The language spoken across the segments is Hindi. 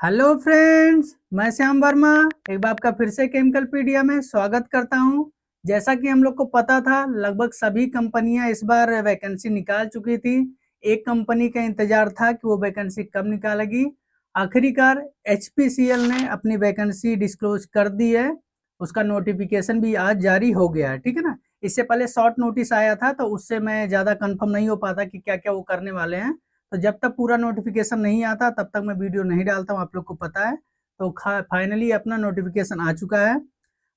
हेलो फ्रेंड्स, मैं श्याम वर्मा एक बार आपका फिर से केमिकल पीडिया में स्वागत करता हूं। जैसा कि हम लोग को पता था, लगभग सभी कंपनियां इस बार वैकेंसी निकाल चुकी थी। एक कंपनी का इंतजार था कि वो वैकेंसी कब निकालेगी। आखिरकार एचपीसीएल ने अपनी वैकेंसी डिस्क्लोज कर दी है। उसका नोटिफिकेशन भी आज जारी हो गया है, ठीक है ना। इससे पहले शॉर्ट नोटिस आया था, तो उससे मैं ज़्यादा कंफर्म नहीं हो पाता कि क्या क्या वो करने वाले हैं। तो जब तक पूरा नोटिफिकेशन नहीं आता तब तक मैं वीडियो नहीं डालता हूँ, आप लोग को पता है। तो फाइनली अपना नोटिफिकेशन आ चुका है।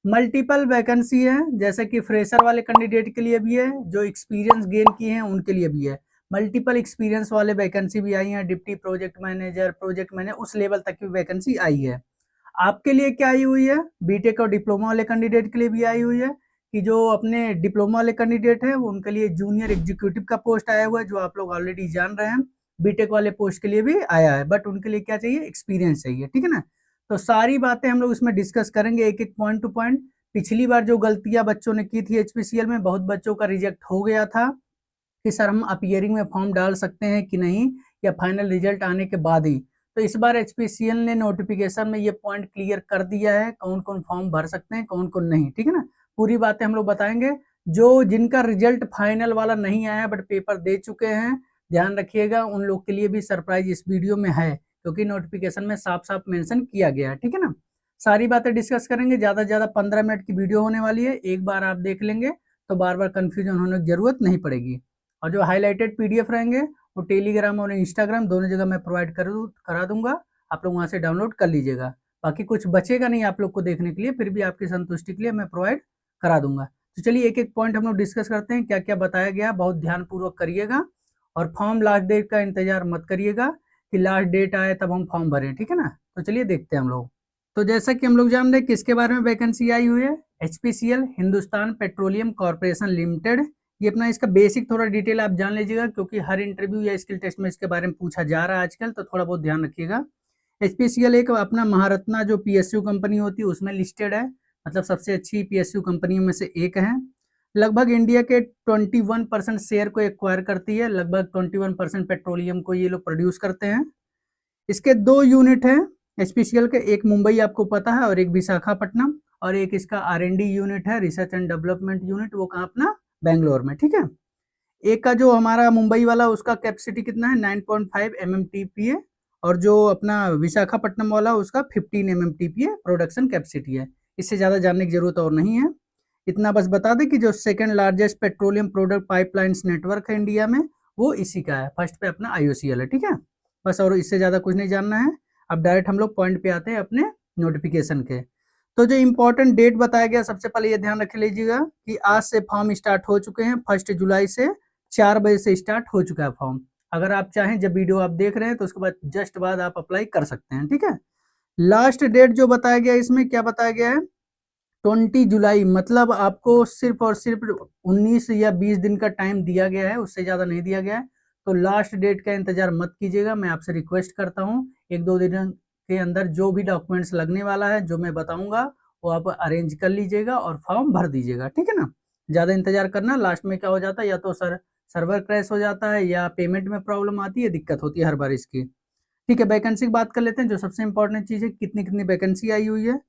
मल्टीपल वैकेंसी है, जैसे कि फ्रेशर वाले कैंडिडेट के लिए भी है, जो एक्सपीरियंस गेन किए हैं उनके लिए भी है। मल्टीपल एक्सपीरियंस वाले वैकेंसी भी आई है, डिप्टी प्रोजेक्ट मैनेजर उस लेवल तक की वैकेंसी आई है। आपके लिए क्या आई हुई है, बीटेक और डिप्लोमा वाले कैंडिडेट के लिए भी आई हुई है। कि जो अपने डिप्लोमा वाले कैंडिडेट है वो उनके लिए जूनियर एग्जीक्यूटिव का पोस्ट आया हुआ है, जो आप लोग ऑलरेडी जान रहे हैं। बीटेक वाले पोस्ट के लिए भी आया है, बट उनके लिए क्या चाहिए, एक्सपीरियंस चाहिए, ठीक है ना। तो सारी बातें हम लोग इसमें डिस्कस करेंगे, एक एक पॉइंट टू पॉइंट। पिछली बार जो गलतियां बच्चों ने की थी एचपीसीएल में, बहुत बच्चों का रिजेक्ट हो गया था कि सर हम अपीयरिंग में फॉर्म डाल सकते हैं कि नहीं, या फाइनल रिजल्ट आने के बाद ही। तो इस बार एचपीसीएल ने नोटिफिकेशन में ये पॉइंट क्लियर कर दिया है, कौन कौन फॉर्म भर सकते हैं, कौन कौन नहीं, ठीक है ना। पूरी बातें हम लोग बताएंगे। जो जिनका रिजल्ट फाइनल वाला नहीं आया बट पेपर दे चुके हैं, ध्यान रखिएगा, उन लोग के लिए भी सरप्राइज इस वीडियो में है, क्योंकि नोटिफिकेशन में साफ साफ मेंशन किया गया है, ठीक है ना। सारी बातें डिस्कस करेंगे, ज्यादा से ज्यादा 15 मिनट की वीडियो होने वाली है। एक बार आप देख लेंगे तो बार बार कंफ्यूजन होने की जरूरत नहीं पड़ेगी। और जो हाईलाइटेड पीडीएफ रहेंगे वो टेलीग्राम और इंस्टाग्राम दोनों जगह मैं प्रोवाइड करा दूंगा। आप लोग वहां से डाउनलोड कर लीजिएगा। बाकी कुछ बचेगा नहीं आप लोग को देखने के लिए, फिर भी आपकी संतुष्टि के लिए मैं प्रोवाइड करा दूंगा। तो चलिए एक एक पॉइंट हम लोग डिस्कस करते हैं, क्या क्या बताया गया, बहुत ध्यानपूर्वक करिएगा। और फॉर्म लास्ट डेट का इंतजार मत करिएगा कि लास्ट डेट आए तब हम फॉर्म भरें, ठीक है ना। तो चलिए देखते हैं हम लोग। तो जैसा कि हम लोग जान रहे हैं किसके बारे में वैकेंसी आई हुई है, HPCL Hindustan petroleum corporation limited. ये अपना इसका बेसिक थोड़ा डिटेल आप जान लीजिएगा, क्योंकि हर इंटरव्यू या स्किल टेस्ट में इसके बारे में पूछा जा रहा है आजकल, तो थोड़ा बहुत ध्यान रखिएगा। एचपीसीएल एक अपना महारत्ना जो पीएसयू कंपनी होती है उसमें लिस्टेड है, मतलब सबसे अच्छी पीएसयू कंपनियों में से एक है। लगभग इंडिया के 21% शेयर को एक्वायर करती है, लगभग 21% पेट्रोलियम को ये लोग प्रोड्यूस करते हैं। इसके दो यूनिट हैं एचपीसीएल के, एक मुंबई आपको पता है और एक विशाखापट्टनम। और एक इसका आर&डी यूनिट है, रिसर्च एंड डेवलपमेंट यूनिट, वो कहाँ अपना बेंगलोर में, ठीक है। एक का जो हमारा मुंबई वाला उसका कैपेसिटी कितना है, 9.5 MMTPA। और जो अपना विशाखापट्टनम वाला उसका 15 MMTPA प्रोडक्शन कैपेसिटी है। इससे ज़्यादा जानने की जरूरत और नहीं है। इतना बस बता दें कि जो second largest petroleum product pipelines network है इंडिया में, वो इसी का है। फर्स्ट पे अपना आईओसीएल है, ठीक है। बस और इससे ज़्यादा कुछ नहीं जानना है। अब डायरेक्ट हम लोग पॉइंट पे आते हैं अपने नोटिफिकेशन के। तो जो इम्पोर्टेंट डेट बताया गया, सबसे पहले ये ध्यान रख लीजिएगा कि आज से फॉर्म स्टार्ट हो चुके हैं, 1 जुलाई से 4 बजे से स्टार्ट हो चुका है फॉर्म। अगर आप चाहें, जब वीडियो आप देख रहे हैं तो उसके बाद जस्ट बाद आप अप्लाई कर सकते हैं, ठीक है। लास्ट डेट जो बताया गया, इसमें क्या बताया गया है, 20 जुलाई, मतलब आपको सिर्फ और सिर्फ 19 या 20 दिन का टाइम दिया गया है, उससे ज़्यादा नहीं दिया गया है। तो लास्ट डेट का इंतजार मत कीजिएगा, मैं आपसे रिक्वेस्ट करता हूँ। एक दो दिन के अंदर जो भी डॉक्यूमेंट्स लगने वाला है, जो मैं बताऊंगा, वो आप अरेंज कर लीजिएगा और फॉर्म भर दीजिएगा, ठीक है ना। ज़्यादा इंतजार करना, लास्ट में क्या हो जाता है, या तो सर्वर क्रैश हो जाता है, या पेमेंट में प्रॉब्लम आती है, दिक्कत होती है हर बार इसकी। ठीक है, वैकेंसी की बात कर लेते हैं। जो सबसे इंपॉर्टेंट चीज़ है, कितनी कितनी वैकेंसी आई हुई है।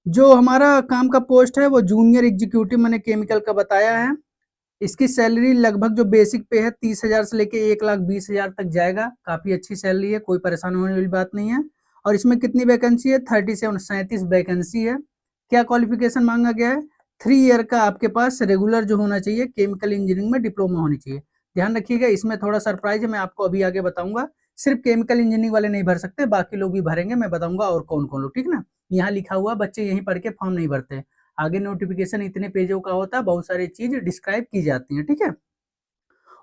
जो हमारा काम का पोस्ट है वो जूनियर एग्जीक्यूटिव मैंने केमिकल का बताया है। इसकी सैलरी लगभग जो बेसिक पे है 30,000 से लेके 1,20,000 तक जाएगा। काफी अच्छी सैलरी है, कोई परेशान होने वाली बात नहीं है। और इसमें कितनी वैकेंसी है, 37 वैकेंसी है। क्या क्वालिफिकेशन मांगा गया है, 3 ईयर का आपके पास रेगुलर जो होना चाहिए, केमिकल इंजीनियरिंग में डिप्लोमा होनी चाहिए। ध्यान रखिएगा, इसमें थोड़ा सरप्राइज है, मैं आपको अभी आगे बताऊंगा। सिर्फ केमिकल इंजीनियरिंग वाले नहीं भर सकते, बाकी लोग भी भरेंगे, मैं बताऊंगा और कौन कौन लोग, ठीक ना। यहाँ लिखा हुआ बच्चे यहीं पढ़ के फॉर्म नहीं भरते, आगे नोटिफिकेशन इतने पेजों का होता है, बहुत सारी चीज डिस्क्राइब की जाती है, ठीक है।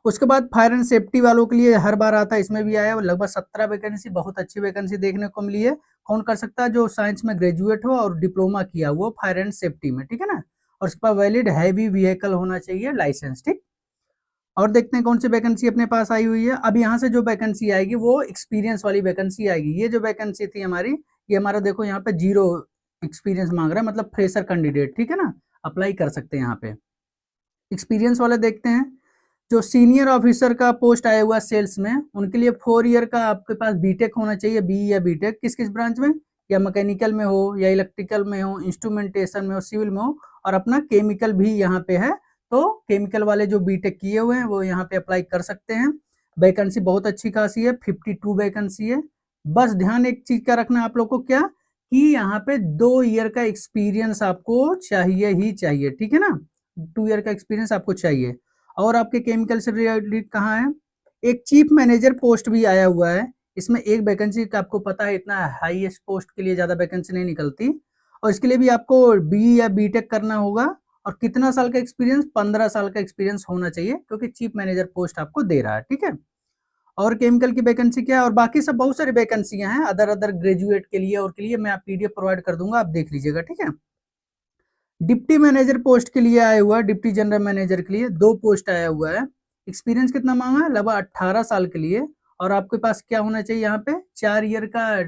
उसके बाद फायर एंड सेफ्टी वालों के लिए हर बार आता है, इसमें भी आया, लगभग 17 वैकेंसी, बहुत अच्छी वैकेंसी देखने को मिली है। कौन कर सकता है, जो साइंस में ग्रेजुएट हो और डिप्लोमा किया हुआ फायर एंड सेफ्टी में, ठीक है ना। और उसके बाद वैलिड हैवी व्हीकल होना चाहिए, लाइसेंस, ठीक। और देखते हैं कौन सी वैकेंसी अपने पास आई हुई है। अब यहाँ से जो वैकेंसी आएगी वो एक्सपीरियंस वाली वैकेंसी आएगी। ये जो वैकेंसी थी हमारी, ये हमारा देखो यहाँ पे 0 एक्सपीरियंस मांग रहा है, मतलब फ्रेशर कैंडिडेट, ठीक है ना, अप्लाई कर सकते हैं यहाँ पे। एक्सपीरियंस वाले देखते हैं। जो सीनियर ऑफिसर का पोस्ट आया हुआ सेल्स में, उनके लिए 4 ईयर का आपके पास बीटेक होना चाहिए, बी या बीटेक किस किस ब्रांच में, या मैकेनिकल में हो, या इलेक्ट्रिकल में हो, इंस्ट्रूमेंटेशन में हो, सिविल में हो, और अपना केमिकल भी यहाँ पे है। तो केमिकल वाले जो बीटेक किए हुए हैं वो यहाँ पे अप्लाई कर सकते हैं। वैकेंसी बहुत अच्छी खासी है, 52 वैकेंसी है। बस ध्यान एक चीज का रखना आप लोग को, क्या कि यहाँ पे 2 ईयर का एक्सपीरियंस आपको चाहिए ही चाहिए, ठीक है ना। 2 ईयर का एक्सपीरियंस आपको चाहिए। और आपके केमिकल से रिलेटेड कहाँ है, एक चीफ मैनेजर पोस्ट भी आया हुआ है। इसमें एक वैकेंसी का आपको पता है, इतना हाईएस्ट पोस्ट के लिए ज्यादा वैकेंसी नहीं निकलती, और इसके लिए भी आपको बी या बीटेक करना होगा। और कितना साल का एक्सपीरियंस, 15 साल का एक्सपीरियंस होना चाहिए, क्योंकि चीफ मैनेजर पोस्ट आपको दे रहा है, ठीक है। और केमिकल की वैकेंसी क्या है, और बाकी सब बहुत सारी वैकेंसियां हैं अदर अदर ग्रेजुएट के लिए और के लिए, मैं आप पीडीएफ प्रोवाइड कर दूंगा, आप देख लीजिएगा, ठीक है। डिप्टी मैनेजर पोस्ट के लिए आया हुआ है, डिप्टी जनरल मैनेजर के लिए 2 पोस्ट आया हुआ है। एक्सपीरियंस कितना मांगा है, लगभग 18 साल के लिए। और आपके पास क्या होना चाहिए, यहाँ पे 4 ईयर का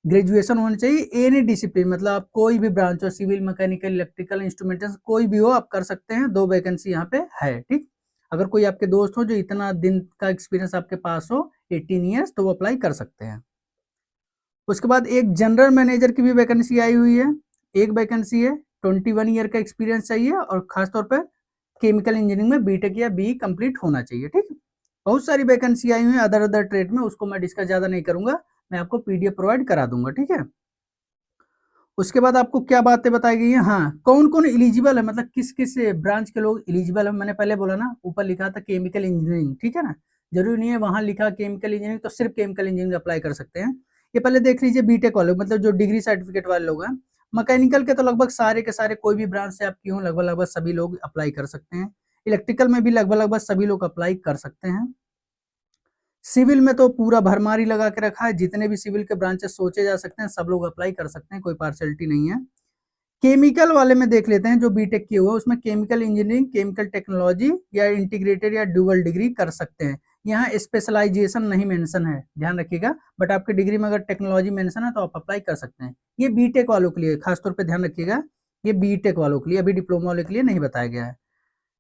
ग्रेजुएशन होना चाहिए। एनी डिसिप्लिन, मतलब आप कोई भी ब्रांच हो, सिविल, मैकेनिकल, इलेक्ट्रिकल, इंस्ट्रूमेंटेशन, कोई भी हो आप कर सकते हैं। 2 वैकेंसी यहाँ पे है, ठीक। अगर कोई आपके दोस्त हो जो इतना दिन का एक्सपीरियंस आपके पास हो, 18 ईयर्स, तो वो अप्लाई कर सकते हैं। उसके बाद एक जनरल मैनेजर की भी वैकेंसी आई हुई है, एक वैकेंसी है, 21 ईयर का एक्सपीरियंस चाहिए, और खासतौर पर केमिकल इंजीनियरिंग में बीटेक या बी कंप्लीट होना चाहिए, ठीक। बहुत सारी वैकेंसी आई हुई है अदर अदर ट्रेड में, उसको मैं डिस्कस ज्यादा नहीं करूंगा, मैं आपको पीडीएफ प्रोवाइड करा दूंगा, ठीक है। उसके बाद आपको क्या बातें बताई गई है, हाँ, कौन कौन एलिजिबल है, मतलब किस किस ब्रांच के लोग एलिजिबल है। मैंने पहले बोला ना, ऊपर लिखा था केमिकल इंजीनियरिंग, ठीक है ना। जरूरी नहीं है वहां लिखा केमिकल इंजीनियरिंग तो सिर्फ केमिकल इंजीनियरिंग अप्लाई कर सकते हैं। ये पहले देख लीजिए बीटेक वाले, मतलब जो डिग्री सर्टिफिकेट वाले लोग हैं। मैकेनिकल के तो लगभग सारे के सारे, कोई भी ब्रांच से आप की हो, लगभग लगभग सभी लोग अप्लाई कर सकते हैं। इलेक्ट्रिकल में भी लगभग लगभग सभी लोग अप्लाई कर सकते हैं। सिविल में तो पूरा भरमारी लगा के रखा है, जितने भी सिविल के ब्रांचेस सोचे जा सकते हैं सब लोग अप्लाई कर सकते हैं, कोई पार्शलिटी नहीं है। केमिकल वाले में देख लेते हैं, जो बीटेक किए हुए उसमें केमिकल इंजीनियरिंग, केमिकल टेक्नोलॉजी या इंटीग्रेटेड या डुअल डिग्री कर सकते हैं। यहाँ स्पेशलाइजेशन नहीं मेंशन है, ध्यान रखिएगा, बट आपकी डिग्री में अगर टेक्नोलॉजी मेंशन है तो आप अप्लाई कर सकते हैं। ये बीटेक वालों के लिए खासतौर पर ध्यान रखिएगा, ये बीटेक वालों के लिए, अभी डिप्लोमा वाले के लिए नहीं बताया गया है।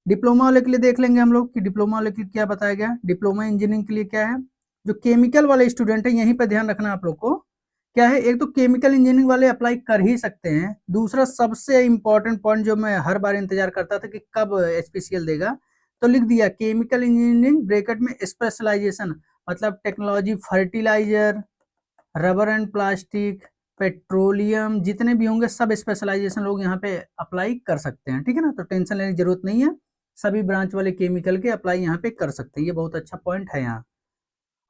डिप्लोमा वाले के लिए देख लेंगे हम लोग कि डिप्लोमा वाले के लिए क्या बताया गया। डिप्लोमा इंजीनियरिंग के लिए क्या है, जो केमिकल वाले स्टूडेंट है, यहीं पर ध्यान रखना आप लोग को, क्या है, एक तो केमिकल इंजीनियरिंग वाले अप्लाई कर ही सकते हैं। दूसरा सबसे इंपॉर्टेंट पॉइंट जो मैं हर बार इंतजार करता था कि कब एचपीसीएल देगा, तो लिख दिया केमिकल इंजीनियरिंग ब्रैकेट में स्पेशलाइजेशन, मतलब technology, fertiliser, rubber and plastic, petroleum, जितने भी होंगे सब स्पेशलाइजेशन लोग यहाँ पे अप्लाई कर सकते हैं, ठीक है ना। तो टेंशन लेने की जरूरत नहीं है, सभी ब्रांच वाले केमिकल के अप्लाई यहाँ पे कर सकते हैं, ये बहुत अच्छा पॉइंट है यहाँ।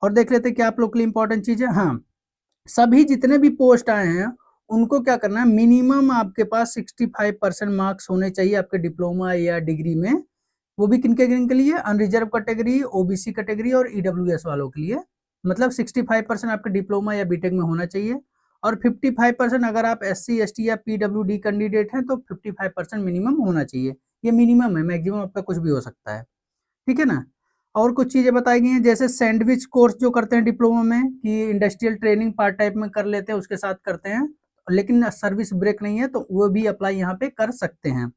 और देख लेते हैं क्या आप लोग के लिए इंपॉर्टेंट चीज है, हाँ, सभी जितने भी पोस्ट आए हैं उनको क्या करना है, मिनिमम आपके पास 65% मार्क्स होने चाहिए आपके डिप्लोमा या डिग्री में। वो भी किनके किनके लिए, अनरिजर्व कैटेगरी, ओबीसी कैटेगरी और ईडब्ल्यूएस वालों के लिए। मतलब 65% आपके डिप्लोमा या बीटेक में होना चाहिए, और 55% अगर आप एससी एसटी या पीडब्ल्यूडी कैंडिडेट हैं तो 55% मिनिमम होना चाहिए। ये मिनिमम है, मैक्सिमम आपका कुछ भी हो सकता है, ठीक है ना। और कुछ चीजें बताई गई हैं, जैसे सैंडविच कोर्स जो करते हैं डिप्लोमा में, कि इंडस्ट्रियल ट्रेनिंग पार्ट टाइप में कर लेते हैं, उसके साथ करते हैं, लेकिन सर्विस ब्रेक नहीं है तो वो भी अप्लाई यहाँ पे कर सकते हैं।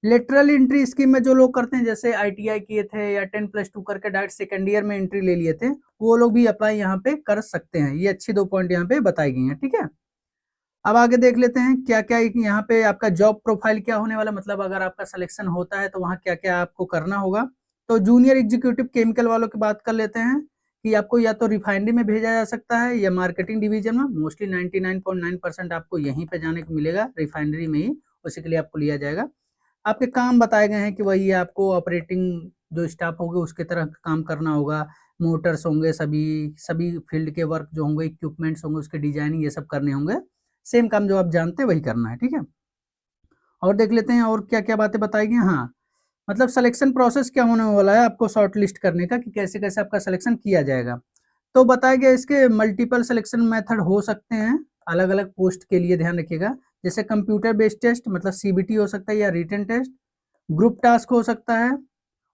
लेटरल एंट्री स्कीम में जो लोग करते हैं, जैसे आईटीआई किए थे या 10+2 करके डायरेक्ट सेकेंड ईयर में एंट्री ले लिए थे, वो लोग भी अप्लाई यहाँ पे कर सकते हैं। ये अच्छी 2 पॉइंट यहाँ पे बताई गई हैं, ठीक है। अब आगे देख लेते हैं क्या क्या यहाँ पे आपका जॉब प्रोफाइल क्या होने वाला, मतलब अगर आपका सिलेक्शन होता है तो वहाँ क्या क्या आपको करना होगा। तो जूनियर एग्जीक्यूटिव केमिकल वालों की बात कर लेते हैं, कि आपको या तो रिफाइनरी में भेजा जा सकता है या मार्केटिंग डिवीजन में। मोस्टली 99.9% आपको यहीं पे जाने को मिलेगा, रिफाइनरी में ही, उसी के लिए आपको लिया जाएगा। आपके काम बताए गए हैं कि वही आपको ऑपरेटिंग जो स्टाफ होगा उसके तरह काम करना होगा, मोटर्स होंगे, सभी सभी फील्ड के वर्क जो होंगे, इक्विपमेंट्स होंगे, उसके डिजाइनिंग ये सब करने होंगे। सेम काम जो आप जानते हैं वही करना है, ठीक है। और देख लेते हैं और क्या क्या बातें बताई गई, हाँ, मतलब सिलेक्शन प्रोसेस क्या होने वाला है आपको शॉर्ट लिस्ट करने का, कि कैसे कैसे आपका सिलेक्शन किया जाएगा। तो बताया गया इसके मल्टीपल सिलेक्शन मेथड हो सकते हैं अलग अलग पोस्ट के लिए, ध्यान रखिएगा। जैसे कंप्यूटर बेस्ड टेस्ट, मतलब सीबीटी हो सकता है, या रिटन टेस्ट, ग्रुप टास्क हो सकता है,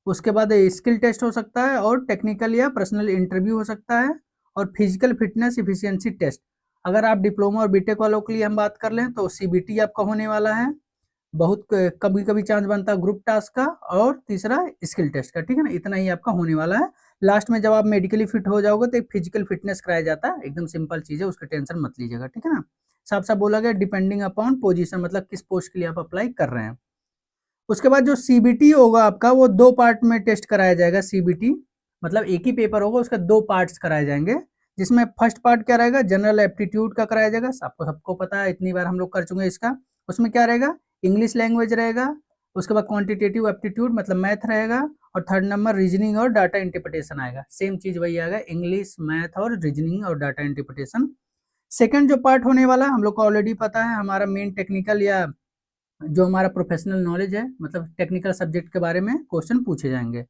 उसके बाद स्किल टेस्ट हो सकता है, और टेक्निकल या पर्सनल इंटरव्यू हो सकता है, और फिजिकल फिटनेस इफिशियंसी टेस्ट। अगर आप डिप्लोमा और बीटेक वालों के लिए हम बात कर लें तो सीबीटी आपका होने वाला है, बहुत कभी कभी चांस बनता है ग्रुप टास्क का, और तीसरा स्किल टेस्ट का, ठीक है ना। इतना ही आपका होने वाला है। लास्ट में जब आप मेडिकली फिट हो जाओगे तो एक फिजिकल फिटनेस कराया जाता है, एकदम सिंपल चीज है, उसकी टेंशन मत लीजिएगा, ठीक है ना। साफ साफ बोला गया डिपेंडिंग अपॉन पोजीशन, मतलब किस पोस्ट के लिए आप अप्लाई कर रहे हैं। उसके बाद जो सीबीटी होगा आपका, वो 2 पार्ट में टेस्ट कराया जाएगा। सीबीटी मतलब एक ही पेपर होगा, उसका 2 पार्ट्स कराए जाएंगे, जिसमें फर्स्ट पार्ट क्या रहेगा, जनरल एप्टीट्यूड का कराया जाएगा। आपको सबको पता है, इतनी बार हम लोग कर चुके हैं इसका। उसमें क्या रहेगा, इंग्लिश लैंग्वेज रहेगा। उसके बाद क्वांटिटेटिव एप्टीट्यूड मतलब मैथ रहेगा, और थर्ड नंबर रीजनिंग और डाटा इंटरप्रिटेशन आएगा। सेम चीज वही आएगा, इंग्लिश, मैथ और रीजनिंग और डाटा इंटरप्रिटेशन। सेकंड जो पार्ट होने वाला है, हम लोग को ऑलरेडी पता है, हमारा मेन टेक्निकल या जो हमारा प्रोफेशनल नॉलेज है, मतलब टेक्निकल सब्जेक्ट के बारे में क्वेश्चन पूछे जाएंगे।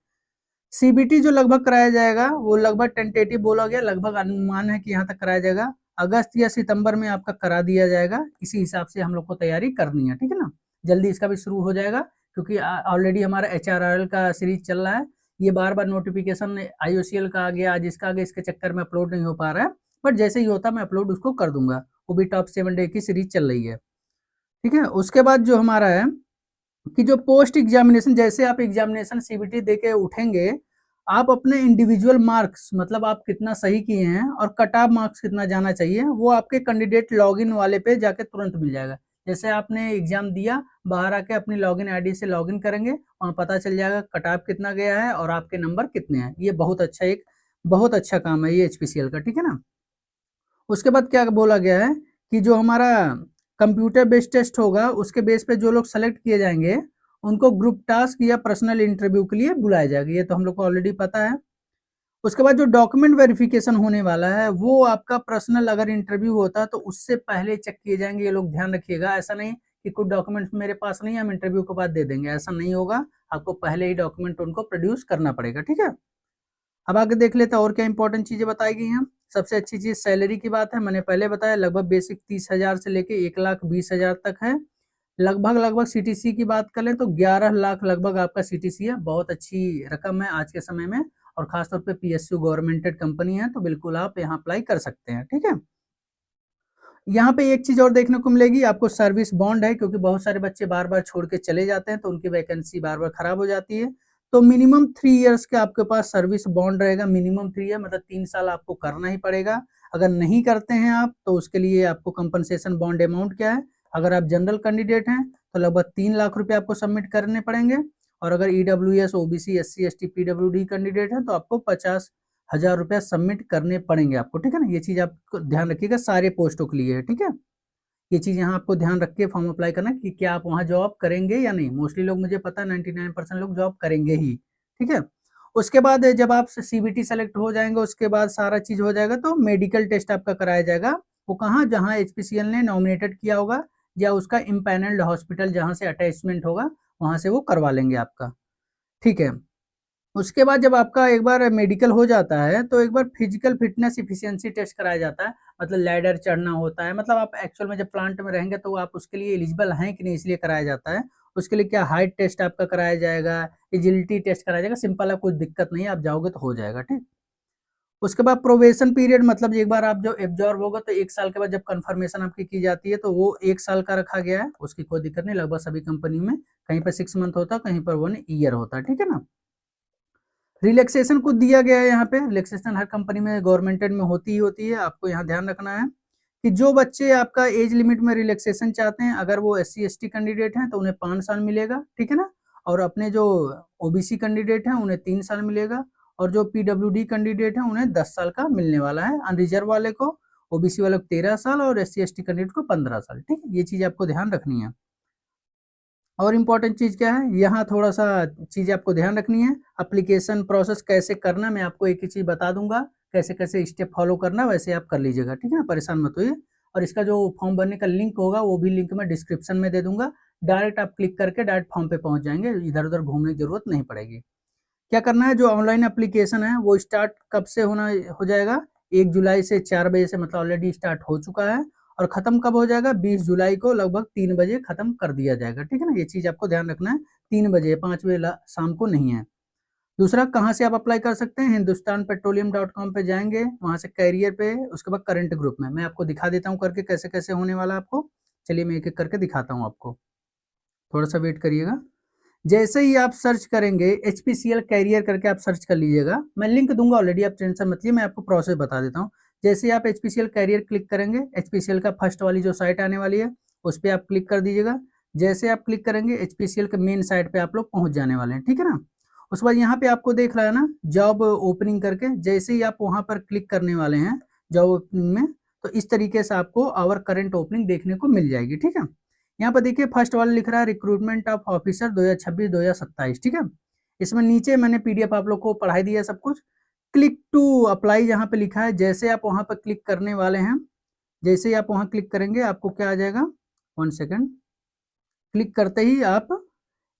सीबीटी जो लगभग कराया जाएगा, वो लगभग टेंटेटिव बोला गया, लगभग अनुमान है कि यहाँ तक कराया जाएगा। अगस्त या सितंबर में आपका करा दिया जाएगा। इसी हिसाब से हम लोग को तैयारी करनी है, ठीक है ना। जल्दी इसका भी शुरू हो जाएगा, क्योंकि ऑलरेडी हमारा HRRL का सीरीज चल रहा है। ये बार बार नोटिफिकेशन IOCL का आ गया, आज इसका आ गया, इसके चक्कर में अपलोड नहीं हो पा रहा है। बट जैसे ही होता मैं अपलोड उसको कर दूंगा। वो भी टॉप 7 डे की सीरीज चल रही है, ठीक है। उसके बाद जो हमारा है कि जो पोस्ट एग्जामिनेशन, जैसे आप एग्जामिनेशन सीबीटी दे के उठेंगे, आप अपने इंडिविजुअल मार्क्स, मतलब आप कितना सही किए हैं और कट ऑफ मार्क्स कितना जाना चाहिए, वो आपके कैंडिडेट लॉगिन वाले पे जाके तुरंत मिल जाएगा। जैसे आपने एग्जाम दिया, बाहर आके अपनी लॉगिन आईडी से लॉगिन करेंगे, वहाँ पता चल जाएगा कट ऑफ कितना गया है और आपके नंबर कितने हैं। ये बहुत अच्छा काम है ये HPCL का, ठीक है ना। उसके बाद क्या बोला गया है कि जो हमारा कंप्यूटर बेस्ड टेस्ट होगा, उसके बेस पे जो लोग सेलेक्ट किए जाएंगे, उनको ग्रुप टास्क या पर्सनल इंटरव्यू के लिए बुलाया जाएगा। ये तो हम लोग को ऑलरेडी पता है। उसके बाद जो डॉक्यूमेंट वेरिफिकेशन होने वाला है, वो आपका पर्सनल अगर इंटरव्यू होता है तो उससे पहले चेक किए जाएंगे। ये लोग ध्यान रखिएगा, ऐसा नहीं कि कुछ डॉक्यूमेंट्स मेरे पास नहीं है, हम इंटरव्यू के बाद दे देंगे, ऐसा नहीं होगा। आपको पहले ही डॉक्यूमेंट उनको प्रोड्यूस करना पड़ेगा, ठीक है। अब आगे देख लेते हैं और क्या इंपॉर्टेंट चीजें बताई गई हैं। सबसे अच्छी चीज सैलरी की बात है, मैंने पहले बताया, लगभग बेसिक 30,000 से लेके 1,20,000 तक है। लगभग सीटीसी की बात करें तो 11 लाख लगभग आपका सीटीसी है। बहुत अच्छी रकम है आज के समय में, और खासतौर पे PSU गवर्नमेंटेड कंपनी है, तो बिल्कुल आप यहाँ अप्लाई कर सकते हैं, ठीक है। यहाँ पे एक चीज और देखने को मिलेगी आपको, सर्विस बॉन्ड है, क्योंकि बहुत सारे बच्चे बार बार छोड़ के चले जाते हैं तो उनकी वैकेंसी बार बार खराब हो जाती है। तो मिनिमम 3 इयर्स के आपके पास सर्विस बॉन्ड रहेगा। मिनिमम 3 ईयर मतलब 3 साल आपको करना ही पड़ेगा। अगर नहीं करते हैं आप, तो उसके लिए आपको कंपनसेशन बॉन्ड अमाउंट क्या है, अगर आप जनरल कैंडिडेट हैं तो लगभग 3 लाख रुपए आपको सबमिट करने पड़ेंगे। और अगर EWS OBC SC ST PWD candidate है तो आपको 50,000 रुपया सबमिट करने पड़ेंगे आपको, ठीक है ना। ये चीज आपको ध्यान रखिएगा, सारे पोस्टों के लिए है, ठीक है। ये चीज यहाँ आपको ध्यान रख के फॉर्म अप्लाई करना कि क्या आप वहाँ जॉब करेंगे या नहीं। मोस्टली लोग, मुझे पता है 99% लोग जॉब करेंगे ही, ठीक है। उसके बाद जब आप CBT सेलेक्ट हो जाएंगे, उसके बाद सारा चीज हो जाएगा तो मेडिकल टेस्ट आपका कराया जाएगा। वो कहाँ, जहाँ HPCL ने नॉमिनेटेड किया होगा, या उसका इम्पैनल्ड हॉस्पिटल जहाँ से अटैचमेंट होगा, वहां से वो करवा लेंगे आपका, ठीक है। उसके बाद जब आपका एक बार मेडिकल हो जाता है, तो एक बार फिजिकल फिटनेस इफिशियंसी टेस्ट कराया जाता है। मतलब लैडर चढ़ना होता है, मतलब आप एक्चुअल में जब प्लांट में रहेंगे तो आप उसके लिए एलिजिबल हैं कि नहीं, इसलिए कराया जाता है। उसके लिए क्या हाइट टेस्ट आपका कराया जाएगा, एजिलिटी टेस्ट कराया जाएगा। सिंपल है, कोई दिक्कत नहीं है, आप जाओगे तो हो जाएगा, ठीक। उसके बाद प्रोबेशन पीरियड, मतलब एक बार आप जो एब्जॉर्ब होगा तो 1 साल के बाद जब कंफर्मेशन आपकी की जाती है, तो वो 1 साल का रखा गया है। उसकी कोई दिक्कत नहीं, लगभग सभी कंपनी में कहीं पर 6 मंथ होता है, कहीं पर 1 ईयर होता है, ठीक है ना। रिलैक्सेशन कुछ दिया गया है यहाँ पे। रिलैक्सेशन हर कंपनी में गवर्नमेंटेड में होती ही होती है। आपको यहाँ ध्यान रखना है कि जो बच्चे आपका एज लिमिट में रिलैक्सेशन चाहते हैं, अगर वो SC ST कैंडिडेट हैं तो उन्हें 5 साल मिलेगा, ठीक है ना। और अपने जो OBC कैंडिडेट हैं उन्हें 3 साल मिलेगा, और जो PWD कैंडिडेट हैं उन्हें 10 साल का मिलने वाला है। अनरिजर्व वाले को, OBC वाले को 13 साल, और SC ST कैंडिडेट को 15 साल, ठीक है। ये चीज आपको ध्यान रखनी है। और इम्पोर्टेंट चीज क्या है, यहाँ थोड़ा सा चीज आपको ध्यान रखनी है। एप्लीकेशन प्रोसेस कैसे करना, मैं आपको एक ही चीज बता दूंगा, कैसे कैसे स्टेप फॉलो करना, वैसे आप कर लीजिएगा, ठीक है ना, परेशान मत होइए। और इसका जो फॉर्म भरने का लिंक होगा, वो भी लिंक मैं डिस्क्रिप्शन में दे दूंगा। डायरेक्ट आप क्लिक करके डायरेक्ट फॉर्म पे पहुंच जाएंगे, इधर उधर घूमने की जरूरत नहीं पड़ेगी। क्या करना है, जो ऑनलाइन एप्लीकेशन है वो स्टार्ट कब से होना हो जाएगा, 1 जुलाई से 4 बजे से, मतलब ऑलरेडी स्टार्ट हो चुका है। और खत्म कब हो जाएगा, 20 जुलाई को लगभग 3 बजे खत्म कर दिया जाएगा, ठीक है ना। ये चीज आपको ध्यान रखना है, 3 बजे, 5 बजे शाम को नहीं है। दूसरा, कहाँ से आप अप्लाई कर सकते हैं, hindustanpetroleum.com पे जाएंगे, वहां से कैरियर पे, उसके बाद करंट ग्रुप में। मैं आपको दिखा देता हूँ करके कैसे कैसे होने वाला आपको। चलिए मैं एक एक करके दिखाता हूँ आपको। थोड़ा सा वेट करिएगा। जैसे ही आप सर्च करेंगे HPCL कैरियर करके आप सर्च कर लीजिएगा, मैं लिंक दूंगा ऑलरेडी, आप टेंशन मत लीजिए, मैं आपको प्रोसेस बता देता हूँ। जैसे ही आप HPCL कैरियर क्लिक करेंगे, HPCL का फर्स्ट वाली जो साइट आने वाली है उस पर आप क्लिक कर दीजिएगा। जैसे आप क्लिक करेंगे HPCL के मेन साइट पे आप लोग पहुंच जाने वाले हैं, ठीक है ना। उसके बाद यहाँ पे आपको देख रहा है ना जॉब ओपनिंग करके, जैसे ही आप वहां पर क्लिक करने वाले हैं जॉब ओपनिंग में, तो इस तरीके से आपको आवर करंट ओपनिंग देखने को मिल जाएगी, ठीक है। यहाँ पर देखिए फर्स्ट वाला लिख रहा है रिक्रूटमेंट ऑफ ऑफिसर 2026-2027, ठीक है। इसमें नीचे मैंने PDF आप लोग को पढ़ाई दिया सब कुछ। क्लिक टू अप्लाई यहाँ पे लिखा है, जैसे आप वहां पर क्लिक करने वाले हैं, जैसे ही आप वहां क्लिक करेंगे आपको क्या आ जाएगा, 1 सेकेंड, क्लिक करते ही आप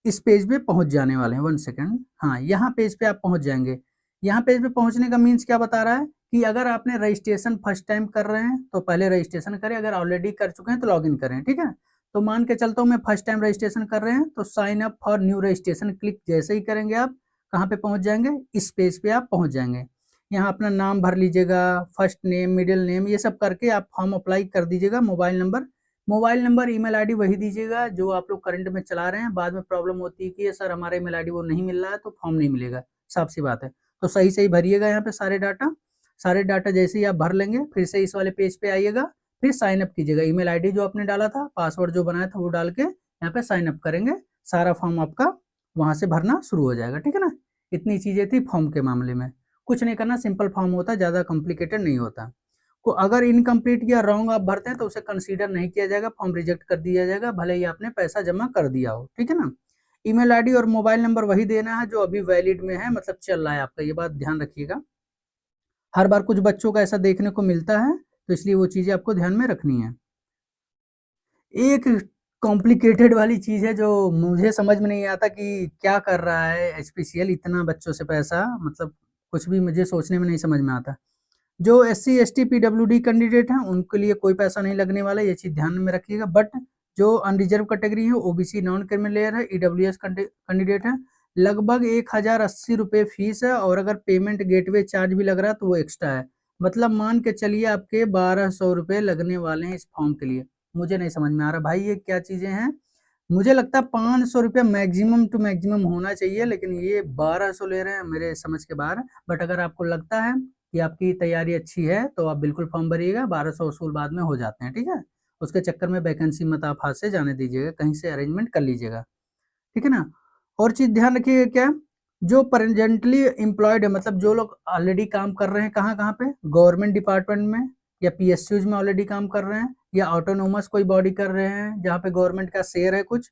इस पेज पे पहुंच जाने वाले हैं। 1 सेकेंड, हाँ यहाँ पेज पे आप पहुंच जाएंगे। यहाँ पेज पे पहुंचने का मीन्स क्या बता रहा है कि अगर आपने रजिस्ट्रेशन फर्स्ट टाइम कर रहे हैं तो पहले रजिस्ट्रेशन करें, अगर ऑलरेडी कर चुके हैं तो लॉगिन करें, ठीक है। तो मान के चलता हूँ मैं फर्स्ट टाइम रजिस्ट्रेशन कर रहे हैं, तो sign up for new registration click जैसे ही करेंगे आप कहाँ पे पहुंच जाएंगे, इस पेज पे आप पहुंच जाएंगे। यहाँ अपना नाम भर लीजिएगा, फर्स्ट नेम मिडिल नेम ये सब करके आप फॉर्म अप्लाई कर दीजिएगा। मोबाइल नंबर ईमेल आईडी वही दीजिएगा जो आप लोग करंट में चला रहे हैं। बाद में प्रॉब्लम होती है कि सर हमारा ईमेल आईडी वो नहीं मिल रहा है तो फॉर्म नहीं मिलेगा, साफ सी बात है। तो सही सही भरिएगा यहाँ पे सारे डाटा जैसे ही आप भर लेंगे फिर से इस वाले पेज पे आइएगा, फिर साइन अप कीजिएगा। ईमेल आईडी जो आपने डाला था, पासवर्ड जो बनाया था वो डाल के यहाँ पे साइन अप करेंगे, सारा फॉर्म आपका वहां से भरना शुरू हो जाएगा, ठीक है ना। इतनी चीजें थी फॉर्म के मामले में, कुछ नहीं करना, सिंपल फॉर्म होता है, ज्यादा कॉम्प्लिकेटेड नहीं होता। को अगर इनकम्प्लीट या रॉन्ग आप भरते हैं तो उसे कंसीडर नहीं किया जाएगा, फॉर्म रिजेक्ट कर दिया जाएगा, भले ही आपने पैसा जमा कर दिया हो, ठीक है ना। ईमेल आईडी और मोबाइल नंबर वही देना है जो अभी वैलिड में है, मतलब चल रहा है आपका, ये बात ध्यान रखिएगा। हर बार कुछ बच्चों का ऐसा देखने को मिलता है, तो इसलिए वो चीजें आपको ध्यान में रखनी है। एक कॉम्प्लिकेटेड वाली चीज है जो मुझे समझ में नहीं आता कि क्या कर रहा है HPCL, इतना बच्चों से पैसा, मतलब कुछ भी मुझे सोचने में नहीं समझ में आता। जो SC ST PWD कैंडिडेट हैं उनके लिए कोई पैसा नहीं लगने वाला, ये चीज ध्यान में रखिएगा। बट जो अनरिजर्व कैटेगरी है, OBC नॉन क्रिमिनल लेयर है, EWS कैंडिडेट है, लगभग 1080 रुपये फीस है, और अगर पेमेंट गेटवे चार्ज भी लग रहा है तो वो एक्स्ट्रा है। मतलब मान के चलिए आपके 1200 रुपये लगने वाले हैं इस फॉर्म के लिए। मुझे नहीं समझ में आ रहा भाई ये क्या चीजें हैं। मुझे लगता है 500 रुपया मैक्सिमम टू मैक्सिमम होना चाहिए, लेकिन ये 1200 ले रहे हैं, मेरे समझ के बाहर। बट अगर आपको लगता है कि आपकी तैयारी अच्छी है तो आप बिल्कुल फॉर्म भरिएगा, 1200 वसूल बाद में हो जाते हैं, ठीक है। उसके चक्कर में वैकेंसी मत आप हाथ से जाने दीजिएगा, कहीं से अरेंजमेंट कर लीजिएगा, ठीक है ना। और चीज ध्यान रखिएगा क्या, जो प्रेजेंटली एम्प्लॉयड है, मतलब जो लोग ऑलरेडी काम कर रहे हैं कहाँ कहाँ पे, गवर्नमेंट डिपार्टमेंट में या PSUs में ऑलरेडी काम कर रहे हैं, या ऑटोनोमस कोई बॉडी कर रहे हैं जहाँ पे गवर्नमेंट का शेयर है कुछ,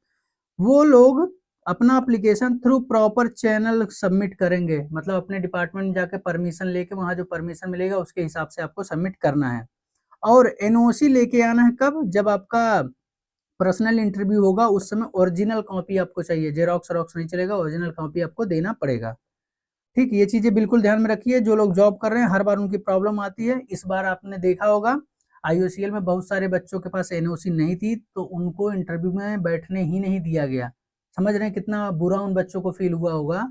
वो लोग अपना application through proper channel submit करेंगे। मतलब अपने डिपार्टमेंट में जाके परमिशन लेके, वहां जो परमिशन मिलेगा उसके हिसाब से आपको सबमिट करना है। और NOC लेके आना है कब, जब आपका पर्सनल इंटरव्यू होगा उस समय ओरिजिनल कॉपी आपको चाहिए, जेरोक्स नहीं चलेगा, ओरिजिनल कॉपी आपको देना पड़ेगा, ठीक। ये चीजें बिल्कुल ध्यान में रखिए। जो लोग जॉब कर रहे हैं हर बार उनकी प्रॉब्लम आती है, इस बार आपने देखा होगा IOCL में बहुत सारे बच्चों के पास NOC नहीं थी तो उनको इंटरव्यू में बैठने ही नहीं दिया गया। समझ रहे हैं कितना बुरा उन बच्चों को फील हुआ होगा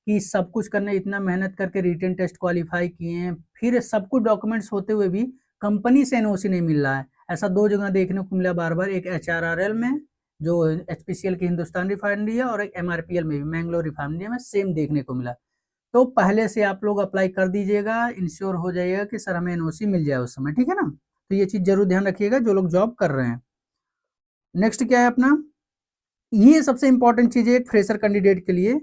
कि सब कुछ करने, इतना मेहनत करके रिटन टेस्ट क्वालिफाई किए हैं, फिर सब कुछ डॉक्यूमेंट्स होते हुए भी कंपनी से NOC नहीं मिल रहा है। ऐसा 2 जगह देखने को मिला बार बार, एक HRRL में जो HPCL की हिंदुस्तान रिफाइनरी है, और एक MRPL में भी, मैंगलोर रिफाइनरी में, सेम देखने को मिला। तो पहले से आप लोग अप्लाई कर दीजिएगा, इंश्योर हो जाइएगा कि सर हमें NOC मिल जाए उस समय, ठीक है ना। तो ये चीज जरूर ध्यान रखिएगा जो लोग जॉब कर रहे हैं। नेक्स्ट क्या है अपना, ये सबसे इंपॉर्टेंट चीज है एक फ्रेशर कैंडिडेट के लिए,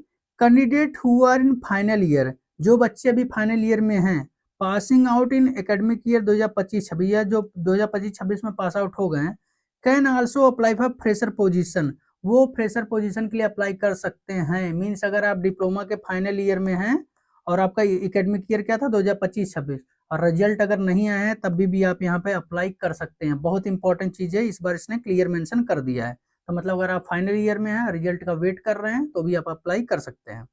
candidate who are in final year, जो बच्चे अभी फाइनल ईयर में हैं, passing out in academic year 2025-26, या जो 2025-26 में पास आउट हो गए हैं, can also apply for fresher position, वो फ्रेशर पोजीशन के लिए अप्लाई कर सकते हैं। मीन्स अगर आप डिप्लोमा के फाइनल ईयर में हैं और आपका एकेडमिक ईयर क्या था 2025-26, और रिजल्ट अगर नहीं आया है तब भी आप यहाँ पे अप्लाई कर सकते हैं। बहुत इंपॉर्टेंट चीज है, इस बार इसने क्लियर मेंशन कर दिया है। तो मतलब अगर आप फाइनल ईयर में हैं, रिजल्ट का वेट कर रहे हैं, तो भी आप अप्लाई कर सकते हैं,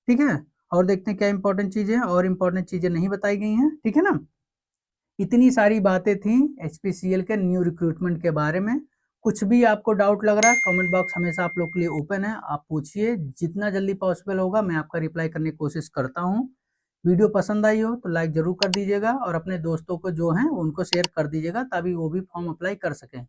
ठीक है। और देखते हैं क्या इंपॉर्टेंट चीजें और इंपॉर्टेंट चीजें नहीं बताई गई हैं, ठीक है ना। इतनी सारी बातें थी HPCL के न्यू रिक्रूटमेंट के बारे में। कुछ भी आपको डाउट लग रहा है, कमेंट बॉक्स हमेशा आप लोग के लिए ओपन है, आप पूछिए, जितना जल्दी पॉसिबल होगा मैं आपका रिप्लाई करने की कोशिश करता हूँ। वीडियो पसंद आई हो तो लाइक जरूर कर दीजिएगा, और अपने दोस्तों को जो हैं उनको शेयर कर दीजिएगा ताकि वो भी फॉर्म अप्लाई कर सकें।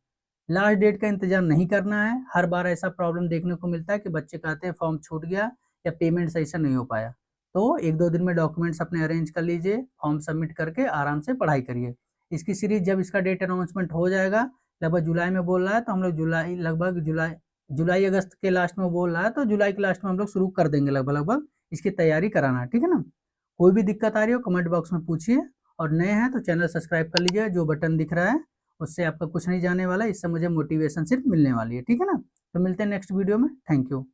लास्ट डेट का इंतजार नहीं करना है। हर बार ऐसा प्रॉब्लम देखने को मिलता है कि बच्चे कहते हैं फॉर्म छूट गया या पेमेंट सही से नहीं हो पाया। तो 1-2 दिन में डॉक्यूमेंट्स अपने अरेंज कर लीजिए, फॉर्म सबमिट करके आराम से पढ़ाई करिए। इसकी सीरीज जब इसका डेट अनाउंसमेंट हो जाएगा, लगभग जुलाई में बोल रहा है, तो हम लोग जुलाई अगस्त के लास्ट में बोल रहा है, तो जुलाई के लास्ट में हम लोग शुरू कर देंगे लगभग लगभग इसकी तैयारी कराना, ठीक है ना। कोई भी दिक्कत आ रही हो कमेंट बॉक्स में पूछिए, और नए हैं तो चैनल सब्सक्राइब कर लीजिए, जो बटन दिख रहा है उससे आपका कुछ नहीं जाने वाला, इससे मुझे मोटिवेशन सिर्फ मिलने वाली है, ठीक है ना। तो मिलते हैं नेक्स्ट वीडियो में, थैंक यू।